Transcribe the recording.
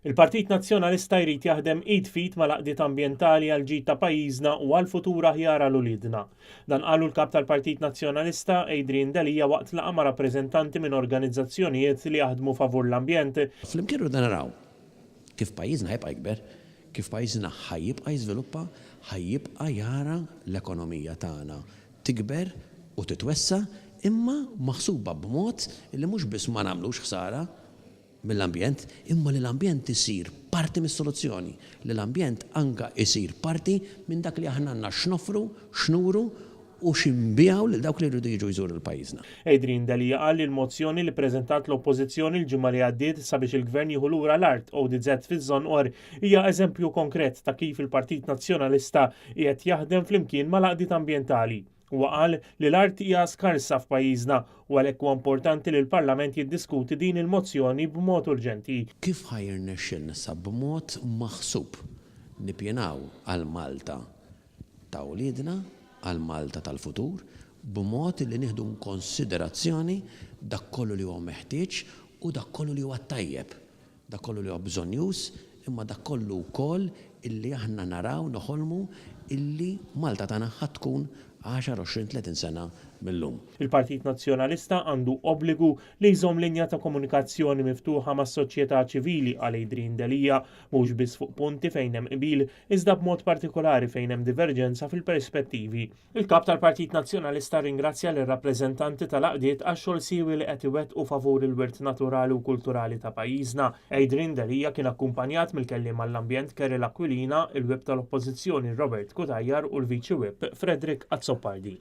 Il-Partit Nazzjonalista jrid jaħdem id fit mal-għaqdiet ambjentali għal ġid ta' pajjiżna u għal futur aħjar għal uliedna. Dan qalu l-kap tal-Partit Nazzjonalista Adrian Delija waqt laqa ma' rappreżentanti minn organizzazzjonijiet li jaħdmu favur l-ambjent. Flimkien rridu naraw kif pajjiżna ħajbqa' jikber, kif pajjiżna ħajjibqa' jiżviluppa, ħajjibqa' jara l-ekonomija tagħna tikber u titwessa imma maħsuba b'mod li mhux biss ma nagħmlux ħsara mill-ambjent, imma li l-ambjent isir parti mis-soluzzjoni, li l-ambjent anka isir parti minn dak li aħna għandna x'nofru, x'nuru u x'inbijaw lil dawk li jridu jiġu jżuru l-pajjiżna. Adrian Delija qal li l-mozzjoni li preżentat l-Oppożizzjoni l-ġimgħa li għaddiet sabiex il-Gvern jieħu lura l-art ODZ fiż-żon Or hija eżempju konkret ta' kif il-Partit Nazzjonalista qiegħed jaħdem flimkien mal-għaqdiet ambjentali. Huwa qal li l-art hija skarsa f'pajjiżna u għalhekk huwa importanti li l-Parlament jiddiskuti din il-mozzjoni b'mod urġenti. Kif ħajrnexxilna sa b'mod maħsub nippjanaw għal Malta ta' uliedna, għal Malta tal-futur, b'mod li nieħdu konsiderazzjoni dak kollu li huwa meħtieġ u dak kollu li huwa tajjeb, dak kollu li huwa bżonjus, imma dak kollu wkoll illi aħna naraw noħolmu illi Malta tagħna ħadd tkun 10-20-30 sena millum. Il-Partit Nazzjonalista għandu obbligu li jżomm linja ta' komunikazzjoni miftuħa mas soċjetà ċivili għal Adrian Delija mhux biss fuq punti fejn hemm qbil iżda b'mod partikolari fejn hemm diverġenza fil-perspettivi. Il-kap tal-Partit Nazzjonalista ringrazzja lir rappreżentanti tal-għaqdiet għax-xogħol siewi li qed iwettqu favur il-wirt naturali u kulturali ta' pajjiżna. Adrian Delija kien akkumpanjat mill-kelliem għall-ambjent Keril Aquilina, il-Wib tal-Oppożizzjoni Robert Kutajjar u l-Viċi Wib Frederick Azzopardi.